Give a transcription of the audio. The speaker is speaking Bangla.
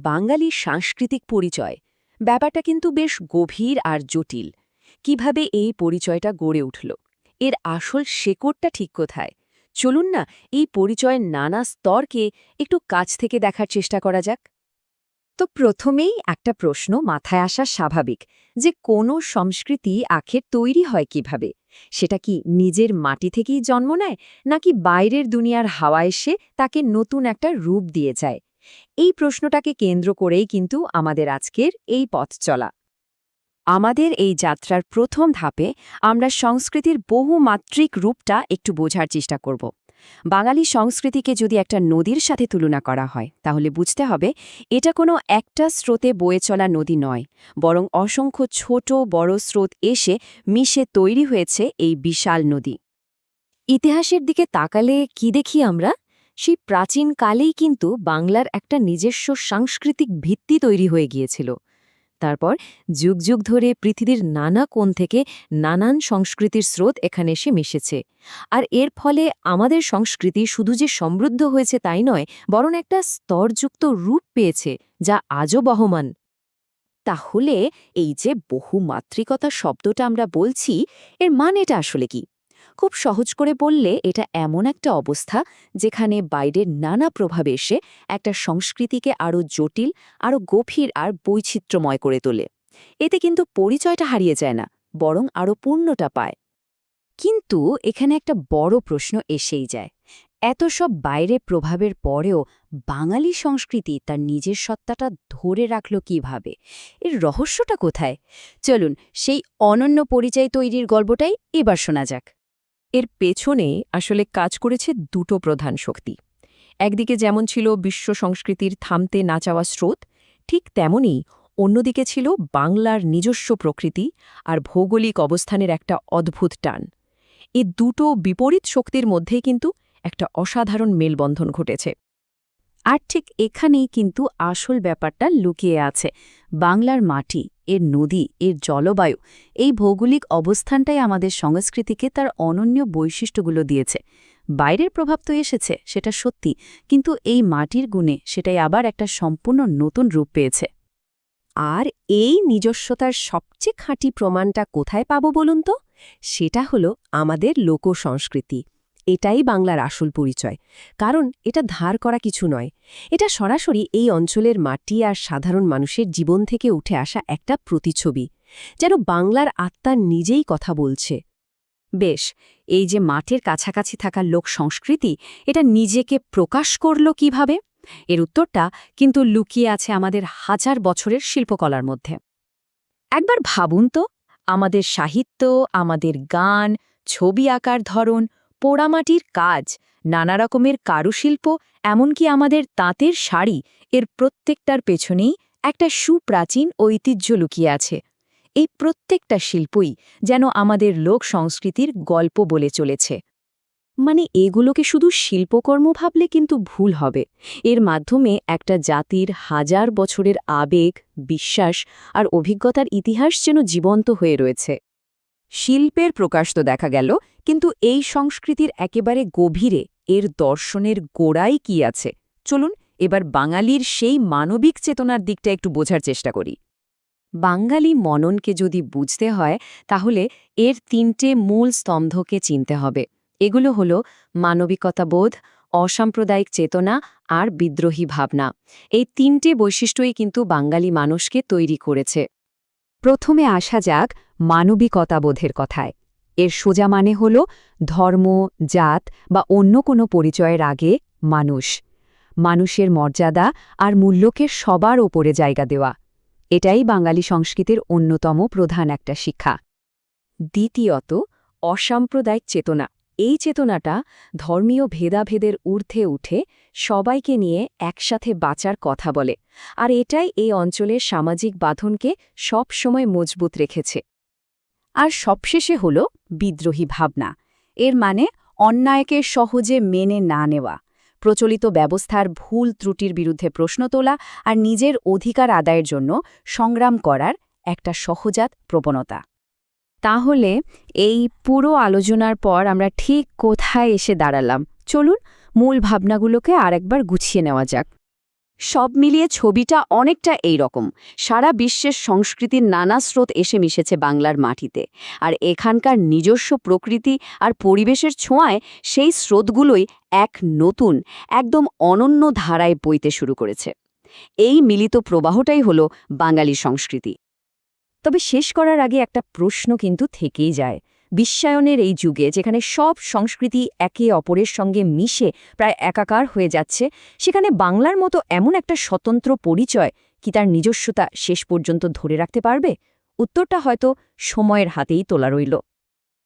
বাঙালির সাংস্কৃতিক পরিচয় ব্যাপারটা কিন্তু বেশ গভীর আর জটিল। কিভাবে এই পরিচয়টা গড়ে উঠল, এর আসল শেকড়টা ঠিক কোথায়? চলুন না এই পরিচয়ের নানা স্তরকে একটু কাছ থেকে দেখার চেষ্টা করা যাক। তো প্রথমেই একটা প্রশ্ন মাথায় আসা স্বাভাবিক, যে কোনো সংস্কৃতি আখের তৈরি হয় কিভাবে? সেটা কি নিজের মাটি থেকেই জন্ম নেয়, নাকি বাইরের দুনিয়ার হাওয়া এসে তাকে নতুন একটা রূপ দিয়ে যায়? এই প্রশ্নটাকে কেন্দ্র করেই কিন্তু আমাদের আজকের এই পথ চলা। আমাদের এই যাত্রার প্রথম ধাপে আমরা সংস্কৃতির বহুমাত্রিক রূপটা একটু বোঝার চেষ্টা করব। বাঙালি সংস্কৃতিকে যদি একটা নদীর সাথে তুলনা করা হয়, তাহলে বুঝতে হবে এটা কোনো একটা স্রোতে বয়ে চলা নদী নয়, বরং অসংখ্য ছোট বড় স্রোত এসে মিশে তৈরি হয়েছে এই বিশাল নদী। ইতিহাসের দিকে তাকালে কি দেখি আমরা? সেই প্রাচীন কালেই কিন্তু বাংলার একটা নিজস্ব সাংস্কৃতিক ভিত্তি তৈরি হয়ে গিয়েছিল। তারপর যুগ যুগ ধরে পৃথিবীর নানা কোণ থেকে নানান সংস্কৃতির স্রোত এখানে এসে মিশেছে। আর এর ফলে আমাদের সংস্কৃতি শুধু যে সমৃদ্ধ হয়েছে তাই নয়, বরং একটা স্তরযুক্ত রূপ পেয়েছে, যা আজও বহমান। তাহলে এই যে বহুমাত্রিকতা শব্দটা আমরা বলছি, এর মানেটা আসলে কি? খুব সহজ করে বললে এটা এমন একটা অবস্থা যেখানে বাইরের নানা প্রভাব এসে একটা সংস্কৃতিকে আরও জটিল, আরও গভীর আর বৈচিত্র্যময় করে তোলে। এতে কিন্তু পরিচয়টা হারিয়ে যায় না, বরং আরও পূর্ণতা পায়। কিন্তু এখানে একটা বড় প্রশ্ন এসেই যায়, এত সব বাইরে প্রভাবের পরেও বাঙালি সংস্কৃতি তার নিজের সত্তাটা ধরে রাখল কিভাবে? এর রহস্যটা কোথায়? চলুন সেই অনন্য পরিচয় তৈরির গল্পটাই এবার শোনা যাক। এর পেছনে আসলে কাজ করেছে দুটো প্রধান শক্তি। একদিকে যেমন ছিল বিশ্ব সংস্কৃতির থামতে না চাওয়া স্রোত, ঠিক তেমনি অন্যদিকে ছিল বাংলার নিজস্ব প্রকৃতি আর ভৌগোলিক অবস্থানের একটা অদ্ভুত টান। এই দুটো বিপরীত শক্তির মধ্যেই কিন্তু একটা অসাধারণ মেলবন্ধন ঘটেছে। আর ঠিক এখানেই কিন্তু আসল ব্যাপারটা লুকিয়ে আছে। বাংলার মাটি, এর নদী, এর জলবায়ু, এই ভৌগোলিক অবস্থানটাই আমাদের সংস্কৃতিকে তার অনন্য বৈশিষ্ট্যগুলো দিয়েছে। বাইরের প্রভাব তো এসেছে, সেটা সত্যি, কিন্তু এই মাটির গুণে সেটাই আবার একটা সম্পূর্ণ নতুন রূপ পেয়েছে। আর এই নিজস্বতার সবচেয়ে খাঁটি প্রমাণটা কোথায় পাব বলুন তো? সেটা হলো আমাদের লোকসংস্কৃতি। এটাই বাংলার আসল পরিচয়, কারণ এটা ধার করা কিছু নয়। এটা সরাসরি এই অঞ্চলের মাটি আর সাধারণ মানুষের জীবন থেকে উঠে আসা একটা প্রতিচ্ছবি, যেন বাংলার আত্মা নিজেই কথা বলছে। বেশ, এই যে মাঠের কাছাকাছি থাকা লোক সংস্কৃতি, এটা নিজেকে প্রকাশ করল কিভাবে? এর উত্তরটা কিন্তু লুকিয়ে আছে আমাদের হাজার বছরের শিল্পকলার মধ্যে। একবার ভাবুন তো, আমাদের সাহিত্য, আমাদের গান, ছবি আঁকার ধরন, পোড়ামাটির কাজ, নানা রকমের কারুশিল্প, এমনকি আমাদের তাঁতের শাড়ি, এর প্রত্যেকটার পেছনেই একটা সুপ্রাচীন ঐতিহ্য লুকিয়ে আছে। এই প্রত্যেকটা শিল্পই যেন আমাদের লোক সংস্কৃতির গল্প বলে চলেছে। মানে এগুলোকে শুধু শিল্পকর্ম ভাবলে কিন্তু ভুল হবে। এর মাধ্যমে একটা জাতির হাজার বছরের আবেগ, বিশ্বাস আর অভিজ্ঞতার ইতিহাস যেন জীবন্ত হয়ে রয়েছে। শিল্পের প্রকাশ তো দেখা গেল, কিন্তু এই সংস্কৃতির একেবারে গভীরে এর দর্শনের গোড়ায় কি আছে? চলুন এবার বাঙালির সেই মানবিক চেতনার দিকটা একটু বোঝার চেষ্টা করি। বাঙালি মননকে যদি বুঝতে হয়, তাহলে এর তিনটে মূল স্তম্ভকে চিনতে হবে। এগুলো হলো মানবিকতাবোধ, অসাম্প্রদায়িক চেতনা আর বিদ্রোহী ভাবনা। এই তিনটে বৈশিষ্ট্যই কিন্তু বাঙালি মানুষকে তৈরি করেছে। প্রথমে আসা যাক মানবিকতাবোধের কথায়। এর সোজা মানে হল ধর্ম, জাত বা অন্য কোনো পরিচয়ের আগে মানুষ। মানুষের মর্যাদা আর মূল্যকে সবার ওপরে জায়গা দেওয়া। এটাই বাঙালি সংস্কৃতির অন্যতম প্রধান একটা শিক্ষা। দ্বিতীয়ত, অসাম্প্রদায়িক চেতনা। এই চেতনাটা ধর্মীয় ভেদাভেদের ঊর্ধ্বে উঠে সবাইকে নিয়ে একসাথে বাঁচার কথা বলে, আর এটাই এই অঞ্চলের সামাজিক বাঁধনকে সব সময় মজবুত রেখেছে। আর সবশেষে হল বিদ্রোহী ভাবনা। এর মানে অন্যায়কে সহজে মেনে না নেওয়া, প্রচলিত ব্যবস্থার ভুল ত্রুটির বিরুদ্ধে প্রশ্ন তোলা আর নিজের অধিকার আদায়ের জন্য সংগ্রাম করার একটা সহজাত প্রবণতা। তাহলে এই পুরো আলোচনার পর আমরা ঠিক কোথায় এসে দাঁড়ালাম? চলুন মূল ভাবনাগুলোকে আরেকবার গুছিয়ে নেওয়া যাক। সব মিলিয়ে ছবিটা অনেকটা এই রকম। সারা বিশ্বের সংস্কৃতির নানা স্রোত এসে মিশেছে বাংলার মাটিতে, আর এখানকার নিজস্ব প্রকৃতি আর পরিবেশের ছোঁয়ায় সেই স্রোতগুলোই এক নতুন, একদম অনন্য ধারায় বইতে শুরু করেছে। এই মিলিত প্রবাহটাই হলো বাঙালি সংস্কৃতি। তবে শেষ করার আগে একটা প্রশ্ন কিন্তু থেকেই যায়। বিশ্বায়নের এই যুগে যেখানে সব সংস্কৃতি একে অপরের সঙ্গে মিশে প্রায় একাকার হয়ে যাচ্ছে, সেখানে বাংলার মতো এমন একটা স্বতন্ত্র পরিচয় কি তার নিজস্বতা শেষ পর্যন্ত ধরে রাখতে পারবে? উত্তরটা হয়তো সময়ের হাতেই তোলা রইল।